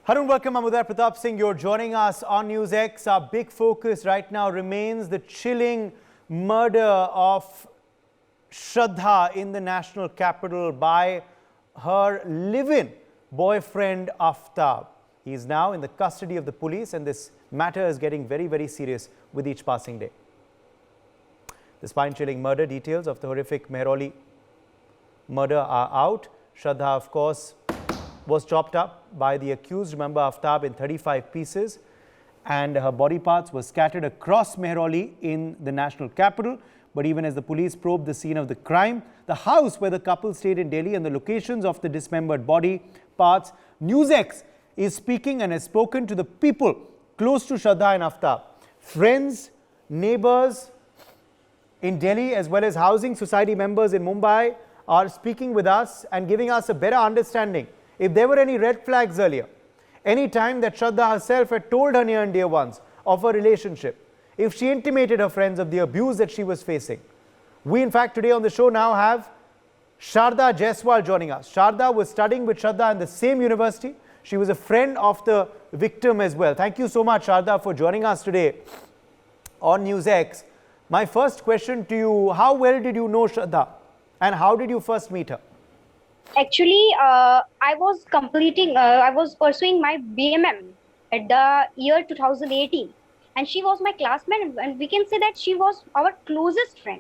Hello and welcome. I'm Uday. Pratap Singh. You're joining us on NewsX. Our big focus right now remains the chilling murder of Shraddha in the national capital by her live-in boyfriend Aftab. He is now in the custody of the police, and this matter is getting very, very serious with each passing day. The spine-chilling murder details of the horrific Mehrauli murder are out. Shraddha, of course, was chopped up by the accused, remember, Aftab, in 35 pieces, and her body parts were scattered across Mehrauli in the national capital. But even as the police probed the scene of the crime, the house where the couple stayed in Delhi, and the locations of the dismembered body parts, NewsX is speaking and has spoken to the people close to Shraddha and Aftab. Friends, neighbours in Delhi, as well as housing society members in Mumbai, are speaking with us and giving us a better understanding if there were any red flags earlier, any time that Shraddha herself had told her near and dear ones of her relationship, if she intimated her friends of the abuse that she was facing. We, in fact, today on the show now have Shraddha Jaiswal joining us. Shraddha was studying with Shraddha in the same university. She was a friend of the victim as well. Thank you so much, Shraddha, for joining us today on NewsX. My first question to you, how well did you know Shraddha and how did you first meet her? Actually, I was pursuing my BMM at the year 2018, and she was my classmate, and we can say that she was our closest friend.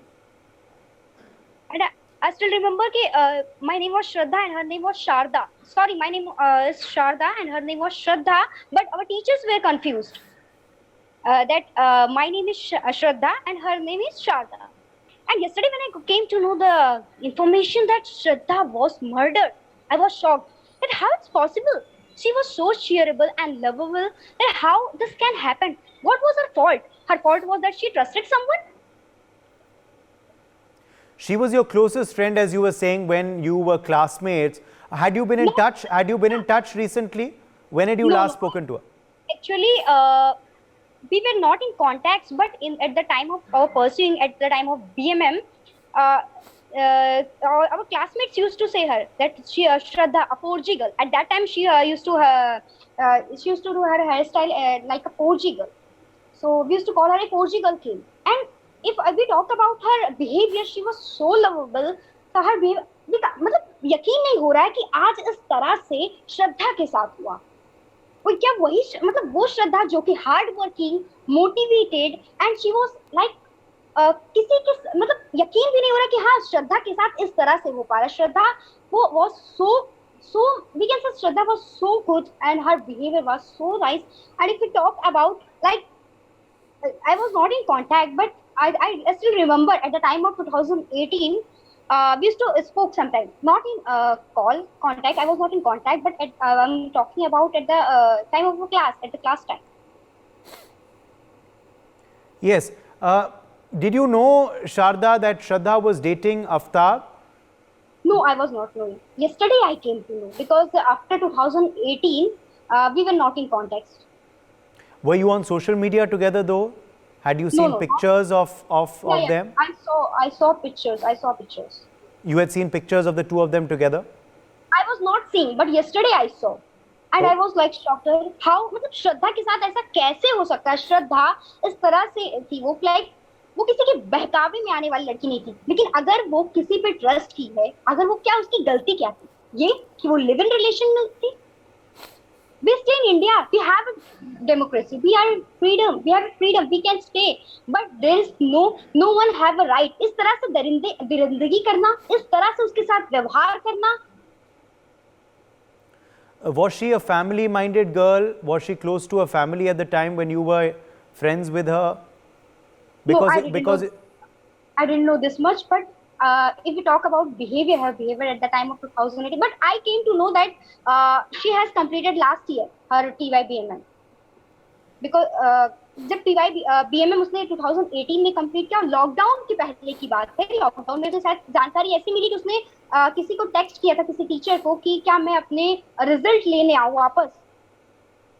And I still remember that my name was Shraddha and her name was Sharda. Sorry, my name is Sharda and her name was Shraddha, but our teachers were confused that my name is Shraddha and her name is Sharda. And yesterday when I came to know the information that Shraddha was murdered, I was shocked that how it's possible. She was so cheerable and lovable that how this can happen. What was her fault? Her fault was that she trusted someone. She was your closest friend, as you were saying, when you were classmates. Had you been in touch? Had you been in touch recently? When had you last spoken to her? Actually, we were not in contacts, but at the time of our pursuing, at the time of BMM, our classmates used to say her that she Shraddha, a forgy girl. At that time, she used to do her hairstyle like a forgy girl. So we used to call her a forgy girl king. And if we talk about her behavior, she was so lovable. So her behavior, मतलब यकीन नहीं हो रहा है कि आज इस तरह से श्रद्धा के साथ हुआ. क्या वही मतलब वो श्रद्धा जो कि hard working, motivated, and she was like किसी के मतलब यकीन भी नहीं हो रहा कि हाँ श्रद्धा के साथ इस तरह से हो पा रहा. श्रद्धा वो was so we can say Shraddha was so good and her behavior was so nice. And if we talk about, like, I was not in contact, but I still remember at the time of 2018, we used to spoke sometimes, not in contact. I was not in contact, but I'm talking about at the time of the class, at the class time. Yes. Did you know, Sharda, that Shraddha was dating Aftab? No, I was not knowing. Yesterday I came to know, because after 2018, we were not in contact. Were you on social media together though? Had you seen pictures of them? I saw pictures. You had seen pictures of the two of them together? I was not seeing, but yesterday I saw. And I was like shocked. How, मतलब श्रद्धा के साथ ऐसा कैसे हो सकता है? श्रद्धा इस तरह से थी, वो like वो किसी के बहकावे में आने वाली लड़की नहीं थी. लेकिन अगर वो किसी पे ट्रस्ट की है, अगर वो क्या, उसकी गलती क्या थी? ये कि वो लिव इन रिलेशन में थी. We stay in India. We have a democracy. We are freedom. We have freedom. We can stay. But there is no one have a right. इस तरह से दरिंदगी करना, इस तरह से उसके साथ व्यवहार करना. Was she a family-minded girl? Was she close to a family at the time when you were friends with her? Because I didn't know this much. But if we talk about behavior, her behavior at the time of 2018, but I came to know that she has completed last year her TYBMM. Because जब BMM उसने 2018 में complete किया, lockdown के पहले की बात है. Lockdown में तो शायद जानकारी ऐसी मिली कि उसने किसी को टेक्स्ट किया था, किसी टीचर को, कि क्या मैं अपने रिजल्ट लेने आऊँ वापस.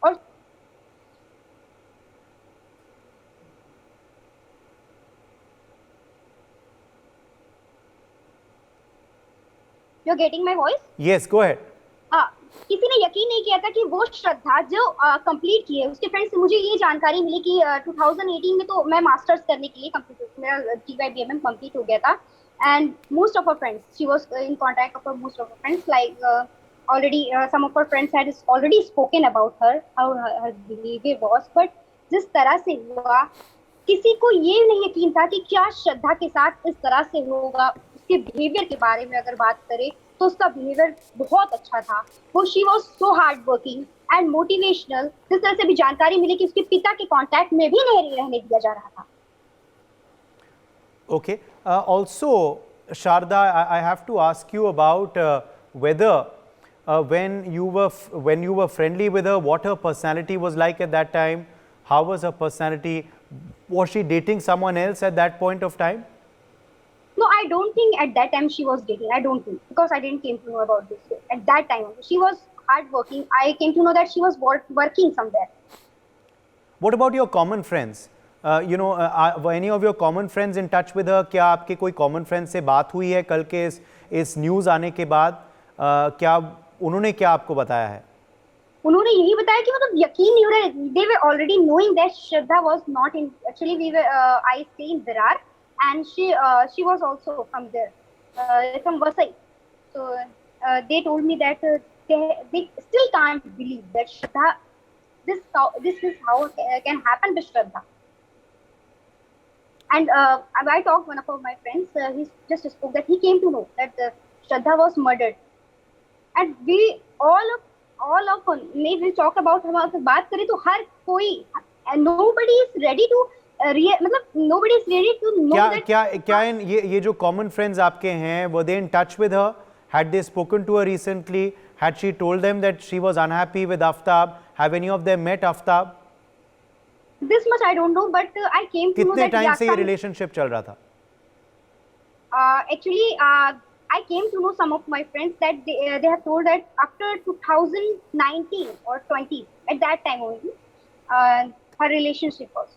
और You're getting my voice? Yes, go ahead. किसी ने यकीन नहीं किया था कि वो श्रद्धा जो कंप्लीट की है, उसके फ्रेंड्स से मुझे ये जानकारी मिली कि 2018 में तो मैं मास्टर्स करने के लिए कंप्यूटर मेरा TYBMM कंप्लीट हो गया था, and most of our friends she was in contact of most of our friends, like already some of our friends had already spoken about her, how her behavior was, but जिस तरह से हुआ किसी को ये नहीं यकीन था कि क्या श्रद्धा के साथ इस तरह से होगा। उसके बिहेवियर के बारे में अगर बात करें तो उसका बिहेवियर बहुत अच्छा था। वो she was so hard working and motivational. जिस तरह से भी जानकारी मिली कि उसके पिता के कांटेक्ट में भी नहीं रहने दिया जा रहा था। Okay. Also, Shraddha, I have to ask you about whether when you were friendly with her, what her personality was like at that time. How was her personality? Was she dating someone else at that point of time? No, I don't think at that time she was dating. I don't think, because I didn't came to know about this at that time. She was hardworking. I came to know that she was working somewhere. What about your common friends? You know, were any of your common friends in touch with her? क्या आपके कोई common friends से बात हुई है कल के इस news आने के बाद? क्या उन्होंने क्या आपको बताया है? उन्होंने यही बताया कि मतलब यकीन नहीं हो रहा है। They were already knowing that Shraddha was not in. Actually, we were. I stay in Virar, and she was also from there, from Vasai. So they told me that they still can't believe that Shraddha. This is how can happen with Shraddha. And I talked one of my friends. He just spoke that he came to know that Shraddha was murdered, and we all of if we talk about हम अगर बात करें तो हर कोई nobody is ready to मतलब nobody is ready to know that क्या इन ये जो common friends आपके हैं, were they in touch with her? Had they spoken to her recently? Had she told them that she was unhappy with Aftab? Have any of them met Aftab? This much I don't know, but I came to know that कितने time से ये relationship चल रहा था? Actually, I came to know some of my friends that they have told that after 2019 or 20, at that time only, her relationship was.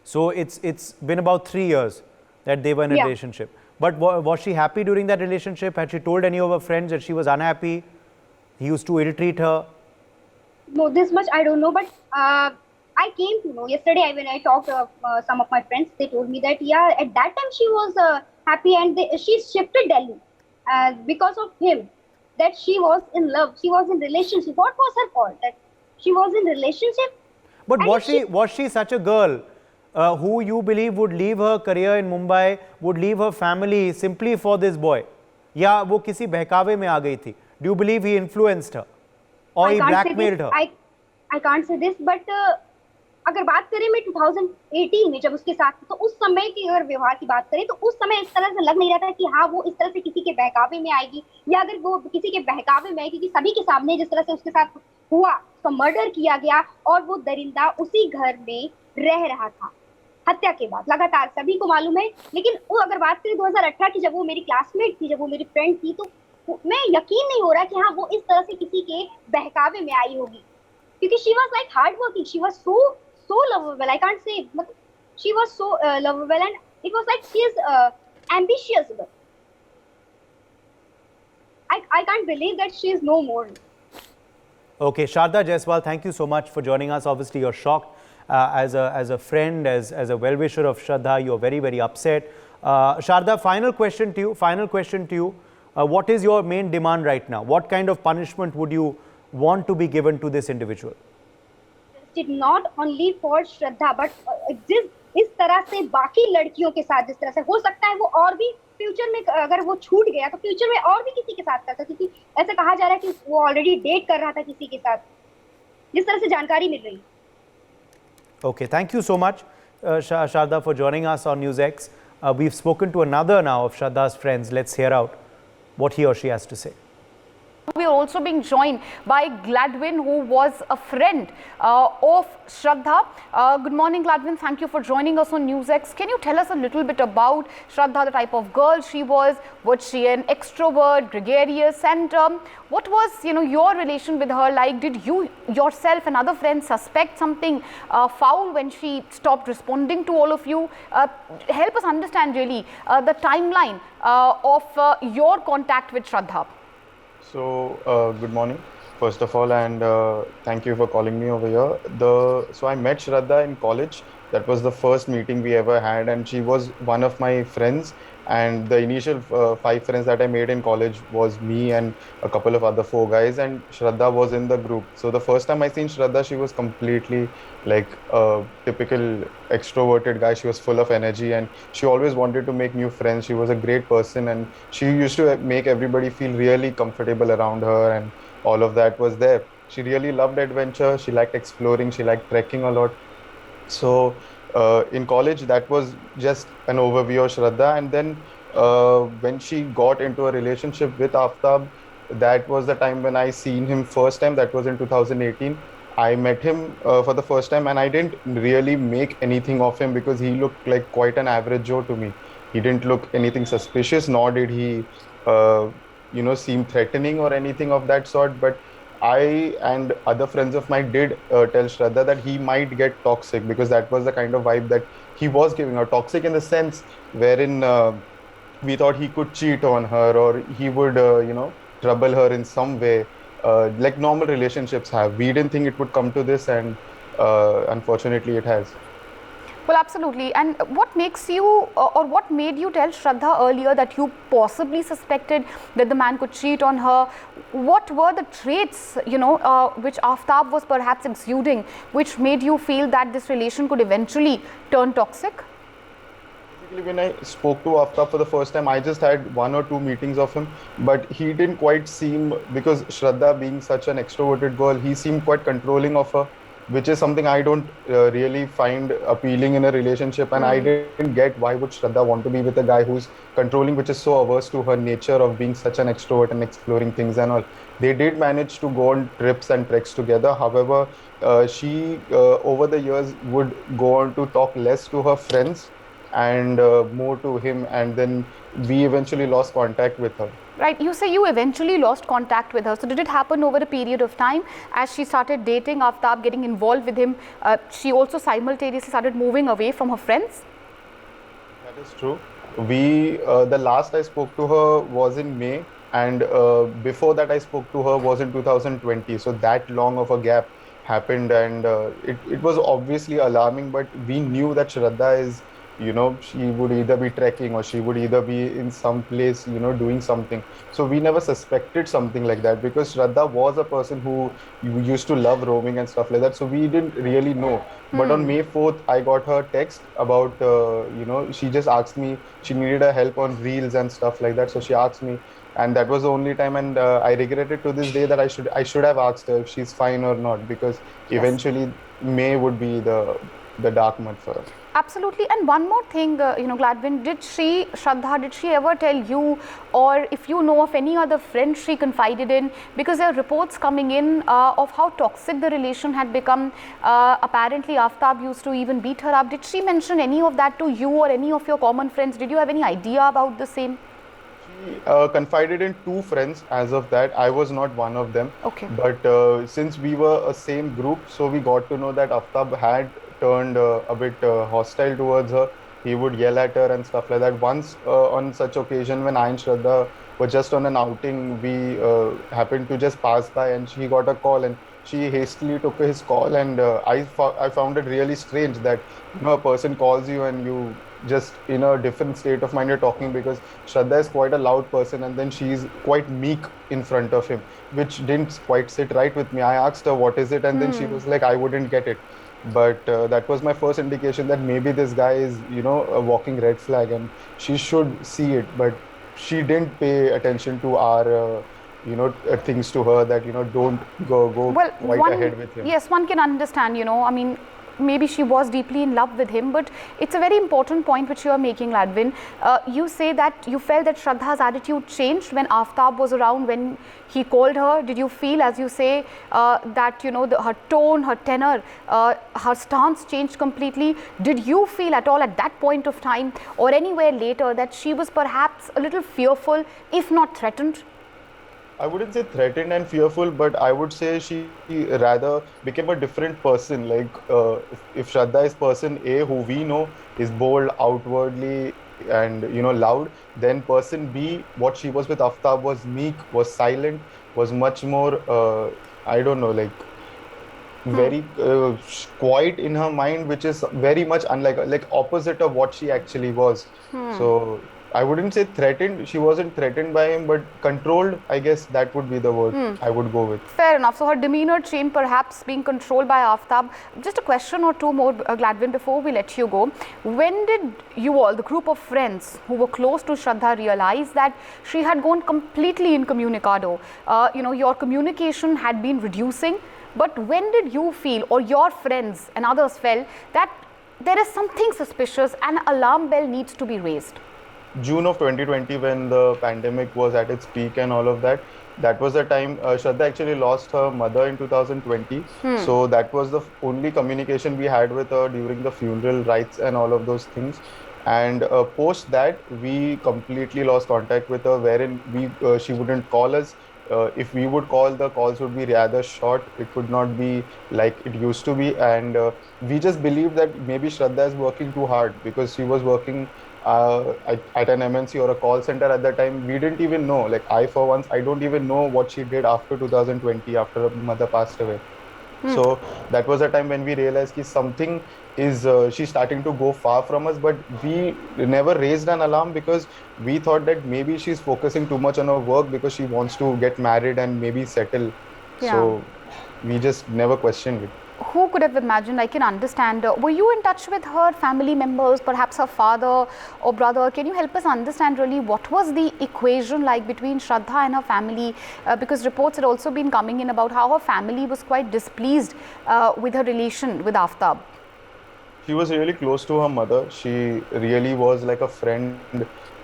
So it's been about 3 years that they were in a relationship. But was she happy during that relationship? Had she told any of her friends that she was unhappy? He used to ill-treat her? No, this much I don't know, but I came to know yesterday when I talked to some of my friends. They told me that yeah, at that time she was happy, and she shifted Delhi because of him. That she was in love, she was in relationship. What was her fault? That she was in relationship. But was she such a girl who you believe would leave her career in Mumbai, would leave her family simply for this boy? या वो किसी बहकावे में आ गई थी? Do you believe he influenced her or he blackmailed her? I can't say this, but अगर बात करें मैं 2018 में जब उसके साथ, तो उस समय की अगर व्यवहार की बात करें तो उस समय इस तरह से लग नहीं रहा था कि हाँ वो इस तरह से किसी के बहकावे में आएगी, या अगर वो किसी के बहकावे में आएगी, क्योंकि सभी के सामने जिस तरह से उसके साथ हुआ, तो मर्डर किया गया और वो दरिंदा उसी घर में रह रहा था हत्या के बाद लगातार, सभी को मालूम है। लेकिन वो अगर बात करें 2018 की, जब वो मेरी क्लासमेट थी, जब वो मेरी फ्रेंड थी, तो मैं यकीन नहीं हो रहा कि हाँ वो इस तरह से किसी के बहकावे में आई होगी, क्योंकि she was like hard working, she was so lovable. I can't say, but she was so lovable, and it was like she is ambitious. But I can't believe that she is no more. Okay, Shraddha Jaiswal, thank you so much for joining us. Obviously, you're shocked as a friend, as a well-wisher of Shraddha. You're very, very upset. Shraddha, final question to you. What is your main demand right now? What kind of punishment would you want to be given to this individual? Not only for Shraddha, but इस तरह से बाकी लड़कियों के साथ जिस तरह से हो सकता है वो और भी फ्यूचर में, अगर वो छूट गया तो फ्यूचर में और भी किसी के साथ करता, क्योंकि ऐसा कहा जा रहा है कि वो ऑलरेडी डेट कर रहा था किसी के साथ, जिस तरह से जानकारी मिल रही। Okay, thank you so much, Shraddha, for joining us on NewsX. We've spoken to another now of Shraddha's friends. Let's hear out what he or she has to say. We are also being joined by Gladwin, who was a friend of Shraddha. Good morning, Gladwin. Thank you for joining us on NewsX. Can you tell us a little bit about Shraddha, the type of girl she was? Was she an extrovert, gregarious, and what was your relation with her like? Did you yourself and other friends suspect something foul when she stopped responding to all of you? Help us understand really the timeline of your contact with Shraddha. So, good morning, first of all, and thank you for calling me over here. So I met Shraddha in college. That was the first meeting we ever had, and she was one of my friends. And the initial 5 friends that I made in college was me and a couple of other 4 guys, and Shraddha was in the group. So the first time I seen Shraddha, she was completely like a typical extroverted guy. She was full of energy, and she always wanted to make new friends. She was a great person, and she used to make everybody feel really comfortable around her, and all of that was there. She really loved adventure. She liked exploring. She liked trekking a lot. So in college, that was just an overview of Shraddha. And then when she got into a relationship with Aftab, that was the time when I seen him first time. That was in 2018. I met him for the first time, and I didn't really make anything of him because he looked like quite an average Joe to me. He didn't look anything suspicious, nor did he, seem threatening or anything of that sort. But I and other friends of mine did tell Shraddha that he might get toxic, because that was the kind of vibe that he was giving her. Toxic in the sense wherein we thought he could cheat on her, or he would, trouble her in some way, like normal relationships have. We didn't think it would come to this, and unfortunately it has. Well, absolutely. And what makes you or what made you tell Shraddha earlier that you possibly suspected that the man could cheat on her? What were the traits, which Aftab was perhaps exuding, which made you feel that this relation could eventually turn toxic? Basically, when I spoke to Aftab for the first time, I just had 1 or 2 meetings of him, but he didn't quite seem, because Shraddha being such an extroverted girl, he seemed quite controlling of her, which is something I don't really find appealing in a relationship. And I didn't get why would Shraddha want to be with a guy who's controlling, which is so averse to her nature of being such an extrovert and exploring things and all. They did manage to go on trips and treks together. However, she over the years would go on to talk less to her friends and more to him, and then we eventually lost contact with her. Right, you say you eventually lost contact with her. So did it happen over a period of time as she started dating Aftab, getting involved with him? She also simultaneously started moving away from her friends? That is true. The last I spoke to her was in May, and before that I spoke to her was in 2020. So that long of a gap happened, and it was obviously alarming, but we knew that Shraddha is, she would either be trekking or she would either be in some place, doing something. So we never suspected something like that, because Shraddha was a person who used to love roaming and stuff like that. So we didn't really know. But on May 4th, I got her text about, she just asked me, she needed a help on reels and stuff like that. So she asked me, and that was the only time. And I regretted to this day that I should have asked her if she's fine or not, because eventually May would be the dark month for her. Absolutely. And one more thing, Gladwin, Shraddha, did she ever tell you, or if you know of any other friend she confided in? Because there are reports coming in of how toxic the relation had become. Apparently, Aftab used to even beat her up. Did she mention any of that to you or any of your common friends? Did you have any idea about the same? She confided in 2 friends as of that. I was not one of them. Okay. But since we were a same group, so we got to know that Aftab had turned a bit hostile towards her. He would yell at her and stuff like that. Once on such occasion, when I and Shraddha were just on an outing, we happened to just pass by, and she got a call, and she hastily took his call. And I found it really strange that a person calls you and you just in a different state of mind you're talking, because Shraddha is quite a loud person, and then she's quite meek in front of him, which didn't quite sit right with me. I asked her what is it, and then she was like, I wouldn't get it. But that was my first indication that maybe this guy is, a walking red flag, and she should see it. But she didn't pay attention to our, things to her, that, don't go Well, quite ahead with him. yes, one can understand, I mean, maybe she was deeply in love with him, but it's a very important point which you are making, Gladwin. You say that you felt that Shraddha's attitude changed when Aftab was around, when he called her. Did you feel, as you say, that her tone, her tenor, her stance changed completely? Did you feel at all at that point of time or anywhere later that she was perhaps a little fearful, if not threatened? I wouldn't say threatened and fearful, but I would say she rather became a different person. Like if Shraddha is person A, who we know is bold outwardly and loud, then person B, what she was with Aftab, was meek, was silent, was much more I don't know, like very quiet in her mind, which is very much unlike, like opposite of what she actually was. So I wouldn't say threatened. She wasn't threatened by him, but controlled, I guess that would be the word I would go with. Fair enough. So her demeanor changed, perhaps being controlled by Aftab. Just a question or two more, Gladwin, before we let you go. When did you all, the group of friends who were close to Shraddha, realize that she had gone completely incommunicado? Your communication had been reducing. But when did you feel, or your friends and others felt, that there is something suspicious and an alarm bell needs to be raised? June of 2020, when the pandemic was at its peak and all of that, that was the time Shraddha actually lost her mother in 2020. So that was the only communication we had with her during the funeral rites and all of those things. And post that, we completely lost contact with her, wherein she wouldn't call us. If we would call, the calls would be rather short. It would not be like it used to be. And we just believed that maybe Shraddha is working too hard, because she was working at an MNC or a call center at that time. We didn't even know, like I for once, I don't even know what she did after 2020, after her mother passed away. So that was a time when we realized that something is, she's starting to go far from us, but we never raised an alarm because we thought that maybe she's focusing too much on her work because she wants to get married and maybe settle. So we just never questioned it. Who could have imagined? I can understand. Were you in touch with her family members, perhaps her father or brother? Can you help us understand really what was the equation like between Shraddha and her family? Because reports had also been coming in about how her family was quite displeased with her relation with Aftab. She was really close to her mother. She really was like a friend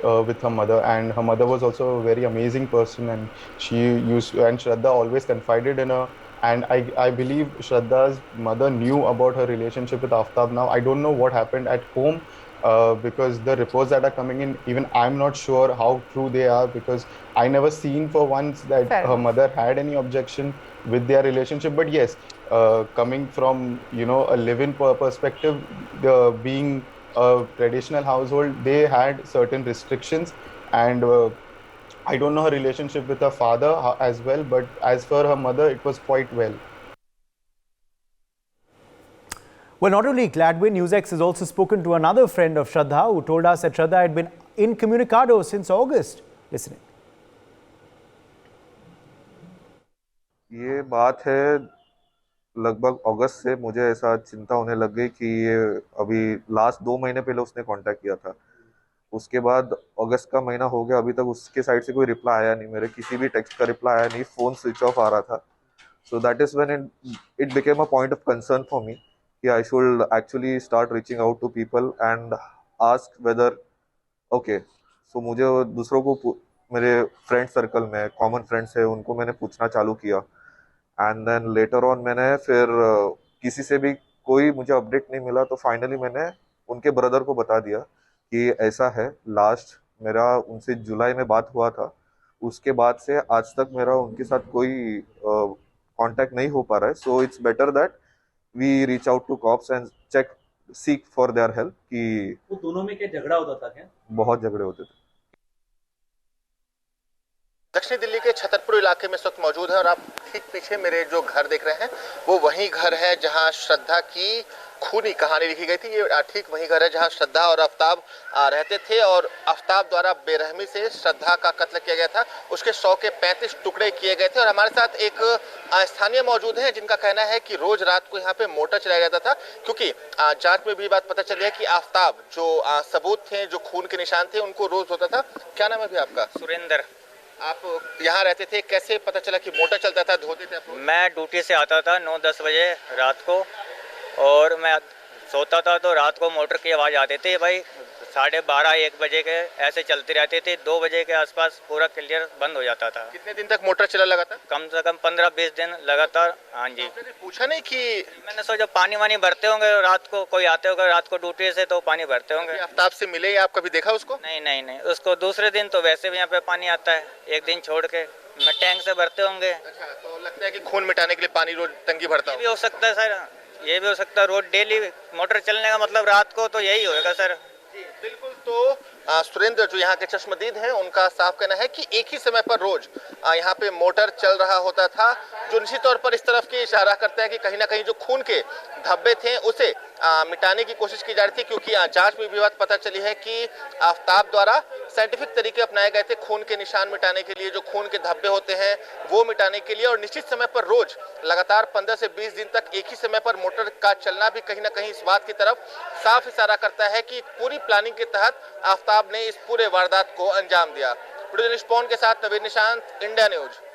with her mother, and her mother was also a very amazing person, and Shraddha always confided in her. And I believe Shraddha's mother knew about her relationship with Aftab. Now, I don't know what happened at home because the reports that are coming in, even I'm not sure how true they are, because I never seen for once that her mother had any objection with their relationship. But yes, coming from, a live-in perspective, being a traditional household, they had certain restrictions, and I don't know her relationship with her father as well, but as for her mother, it was quite well. Well, not only Gladwin, NewsX has also spoken to another friend of Shraddha who told us that Shraddha had been incommunicado since August. Listening. ये बात है लगभग अगस्त से मुझे ऐसा चिंता होने लग गई कि ये अभी लास्ट 2 महीने पहले उसने कांटेक्ट किया था, उसके बाद अगस्त का महीना हो गया, अभी तक उसके साइड से कोई रिप्लाई आया नहीं, मेरे किसी भी टेक्स्ट का रिप्लाई आया नहीं, फोन स्विच ऑफ आ रहा था. So that is when it became a point of concern for me कि I should actually start reaching out to people and ask whether okay. So मुझे दूसरों को, मेरे फ्रेंड सर्कल में कॉमन फ्रेंड्स है, उनको मैंने पूछना चालू किया. एंड देन लेटर ऑन मैंने फिर किसी से भी कोई मुझे अपडेट नहीं मिला, तो फाइनली मैंने उनके ब्रदर को बता दिया कि ऐसा है. लास्ट मेरा उनसे जुलाई में बात हुआ था, उसके बाद से आज तक मेरा उनके साथ कोई कांटेक्ट नहीं हो पा रहा है. So it's better that we reach out to cops and check seek for their help. कि वो दोनों में क्या झगड़ा होता था क्या? बहुत झगड़े होते थे. दक्षिणी दिल्ली के छतरपुर इलाके में इस वक्त मौजूद है और आप ठीक पीछे मेरे जो घर देख रहे हैं वो वही घर है जहां श्रद्धा की खूनी कहानी लिखी गई थी. ये ठीक वही घर है जहां श्रद्धा और आफ्ताब रहते थे और आफ्ताब द्वारा बेरहमी से श्रद्धा का कत्ल किया गया था. उसके 100 के 35 टुकड़े किए गए थे और हमारे साथ एक स्थानीय मौजूद हैं जिनका कहना है कि रोज रात को यहाँ पे मोटर चलाया जाता था, क्योंकि जांच में भी बात पता चली है कि आफ्ताब जो सबूत थे, जो खून के निशान थे, उनको रोज होता था. क्या नाम है भी आपका? सुरेंद्र. आप यहाँ रहते थे, कैसे पता चला कि मोटर चलता था, धोते थे आप? मैं ड्यूटी से आता था 9-10 बजे रात को और मैं सोता था तो रात को मोटर की आवाज़ आती थी भाई 12:30-1 बजे के ऐसे चलती रहती थी। 2 बजे के आसपास पूरा क्लियर बंद हो जाता था। कितने दिन तक मोटर चला लगातार? कम से कम 15-20 दिन लगातार। हाँ जी। आपने पूछा नहीं कि मैंने सोचा पानी वानी भरते होंगे रात को, कोई आते होगा रात को ड्यूटी से तो पानी भरते होंगे। आफ्ताब से मिले या आप कभी देखा उसको? नहीं, उसको दूसरे दिन तो वैसे भी यहाँ पे पानी आता है, एक दिन छोड़ के। मैं टैंक से भरते होंगे। अच्छा, तो लगता है कि खून मिटाने के लिए पानी रोज टंकी भरता ये भी हो सकता है सर, ये भी हो सकता है। रोज डेली मोटर चलने का मतलब रात को तो यही होएगा सर। बिल्कुल। तो सुरेंद्र जो यहाँ के चश्मदीद हैं, उनका साफ कहना है कि एक ही समय पर रोज यहाँ पे मोटर चल रहा होता था, जो निश्चित तौर पर इस तरफ की इशारा करता है कि कहीं ना कहीं जो खून के धब्बे थे उसे मिटाने की कोशिश की जा रही थी, क्योंकि जांच में भी बात पता चली है कि आफ्ताब द्वारा साइंटिफिक तरीके अपनाए गए थे खून के निशान मिटाने के लिए, जो खून के धब्बे होते हैं वो मिटाने के लिए। और निश्चित समय पर रोज लगातार 15 से 20 दिन तक एक ही समय पर मोटर का चलना भी कहीं ना कहीं इस बात की तरफ साफ इशारा करता है कि पूरी प्लानिंग के तहत आफ्ताब ने इस पूरे वारदात को अंजाम दिया। प्रोड्यूसर के साथ Naveen Nishant, India news.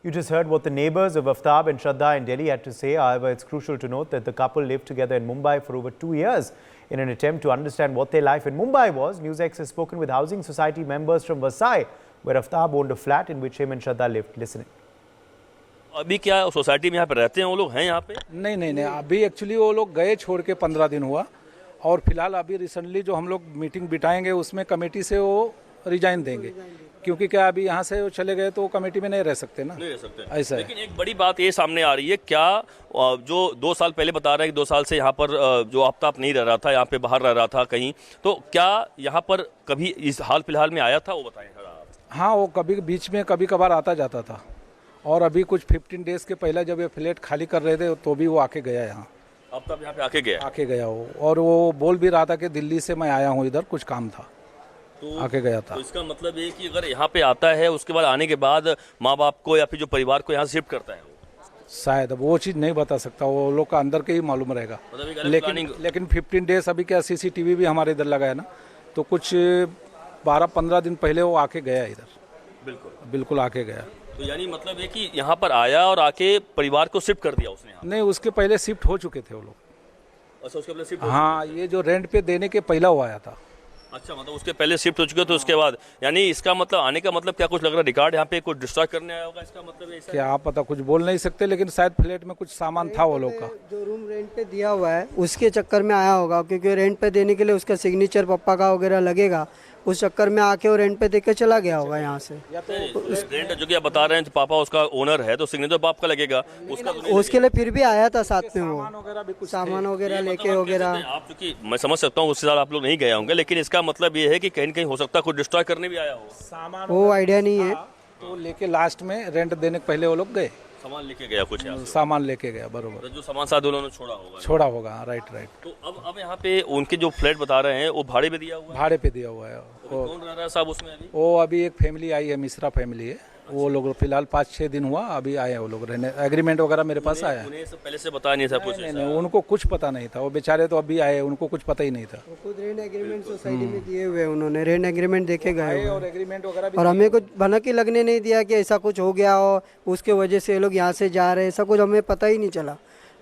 You just heard what the neighbours of Aftab and Shraddha in Delhi had to say. However, it's crucial to note that the couple lived together in Mumbai for over 2 years. In an attempt to understand what their life in Mumbai was, NewsX has spoken with Housing Society members from Vasai, where Aftab owned a flat in which him and Shraddha lived. Listening. अभी क्या society में यहाँ पे रहते हैं वो लोग हैं यहाँ पे? नहीं, अभी एक्चुअली वो लोग गए छोड़ के 15 दिन हुआ, और फिलहाल अभी रिसेंटली जो हम लोग मीटिंग बिठाएंगे उसमें कमेटी से वो रिजाइन देंगे, क्योंकि क्या अभी यहाँ से वो चले गए तो कमेटी में नहीं रह सकते ना, नहीं रह सकते ऐसा है। लेकिन एक बड़ी बात ये सामने आ रही है, क्या जो 2 साल पहले बता रहे हैं कि 2 साल से यहाँ पर जो आफ्ताब नहीं रह रहा था, यहाँ पे बाहर रह रहा था कहीं, तो क्या यहाँ पर कभी इस हाल फिलहाल में आया था, वो बताएं सर आप। हाँ, वो कभी बीच में कभी कभार आता जाता था, और अभी कुछ 15 डेज के पहले जब ये फ्लैट खाली कर रहे थे तो भी वो आके गया यहाँ। अब तब यहाँ पे आके गया वो, और वो बोल भी रहा था कि दिल्ली से मैं आया हूँ, इधर कुछ काम था, तो आके गया था। तो इसका मतलब ये कि अगर यहाँ पे आता है उसके बाद आने के बाद माँ बाप को या फिर जो परिवार को यहाँ शिफ्ट करता है, शायद अब वो चीज़ नहीं बता सकता, वो लोग का अंदर के ही मालूम रहेगा। लेकिन 15 डेज अभी क्या CCTV भी हमारे इधर लगा है ना, तो कुछ 12-15 दिन पहले वो आके गया इधर। बिल्कुल आके गया। तो यानी मतलब है कि यहाँ पर आया और आके परिवार को शिफ्ट कर दिया उसने? नहीं, उसके पहले शिफ्ट हो चुके थे वो लोग। अच्छा, उसके पहले शिफ्ट? हाँ, ये जो रेंट पे देने के पहला वो आया था। अच्छा, मतलब उसके पहले शिफ्ट हो चुके तो उसके बाद, यानी इसका मतलब आने का मतलब क्या कुछ लग रहा है रिकॉर्ड यहाँ पे कुछ डिस्ट्रॉय करने आया होगा, इसका मतलब ऐसा? क्या आप पता, कुछ बोल नहीं सकते, लेकिन शायद फ्लैट में कुछ सामान था वो लोग का, जो रूम रेंट पे दिया हुआ है उसके चक्कर में आया होगा, क्योंकि रेंट पे देने के लिए उसका सिग्नेचर पापा का वगैरह लगेगा, उस चक्कर में आके वो रेंट पे देकर चला गया होगा यहाँ से। रेंट जो कि आप बता रहे हैं पापा उसका ओनर है, तो सिग्नेचर बाप का लगेगा, उसके लिए फिर भी आया था साथ में, वो सामान वगैरह लेके वगैरह। आप चूंकि मैं समझ सकता हूँ उसके साथ आप लोग नहीं गए होंगे, लेकिन इसका मतलब ये है कि कहीं कहीं हो सकता है कुछ डिस्ट्रॉय करने भी आया हो, वो आइडिया नहीं है। तो लेके लास्ट में रेंट देने के पहले वो लोग गए, सामान लेके गया, कुछ सामान लेके गया, बरोबर, जो सामान साथ उन्होंने छोड़ा होगा। राइट। तो अब यहाँ पे उनके जो फ्लैट बता रहे हैं वो भाड़े पे दिया हुआ है? भाड़े पे दिया हुआ है। कौन रह रहा है साहब उसमें अभी? वो अभी एक फैमिली आई है, मिश्रा फैमिली है, वो लोग फिलहाल 5-6 दिन हुआ अभी आए, वो लोग रहने, एग्रीमेंट वगैरह मेरे पास आया। उन्हें पहले से बताया नहीं था कुछ? नहीं, उनको कुछ पता नहीं था, वो बेचारे तो अभी आए, उनको कुछ पता ही नहीं था। खुद रेंट एग्रीमेंट सोसाइटी में दिए हुए, उन्होंने रेंट एग्रीमेंट देके गए और एग्रीमेंट वगैरह, और हमें कुछ भनक ही लगने नहीं दिया कि ऐसा कुछ हो गया हो, उसके वजह से ये लोग यहाँ से जा रहे, ऐसा कुछ हमें पता ही नहीं चला।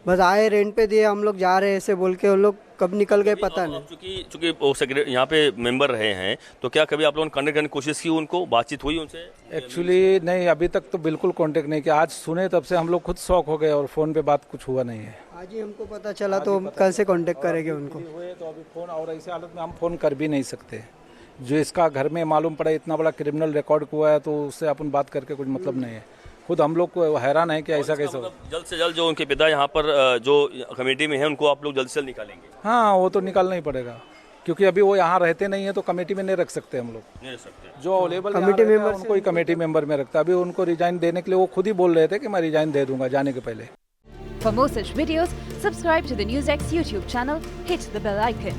बस आए, रेंट पे दिए, हम लोग जा रहे हैं ऐसे बोल के, उन लोग कब निकल गए पता नहीं। चूंकि यहाँ पे मेंबर रहे हैं, तो क्या कभी आप लोगों ने कांटेक्ट करने की कोशिश की, उनको बातचीत हुई उनसे? एक्चुअली नहीं, अभी तक तो बिल्कुल कांटेक्ट नहीं किया। आज सुने तब से हम लोग खुद शॉक हो गए, और फोन पे बात कुछ हुआ नहीं है। आज ही हमको पता चला, तो कल से कांटेक्ट करेंगे उनको। तो अभी फोन, और ऐसी हालत में हम फोन कर भी नहीं सकते, जो इसका घर में मालूम पड़ा इतना बड़ा क्रिमिनल रिकॉर्ड हुआ है, तो उससे अपन बात करके कुछ मतलब नहीं है। खुद हम लोग को हैरान है कि ऐसा कैसे हो। जल्द से जल्द जो उनके पिता यहाँ पर जो कमेटी में है उनको आप लोग जल्द से जल्द निकालेंगे? हाँ, वो तो निकालना ही पड़ेगा, क्योंकि अभी वो यहाँ रहते नहीं है, तो कमेटी में नहीं रख सकते हम लोग। नहीं रख सकते। जो अवेलेबल कमेटी मेंबर उनको ही कमेटी मेंबर में रखता है। अभी उनको रिजाइन देने के लिए वो खुद ही बोल रहे थे कि मैं रिजाइन दे दूंगा जाने के पहले। For more such videos, subscribe to the NewsX YouTube channel, hit the bell icon.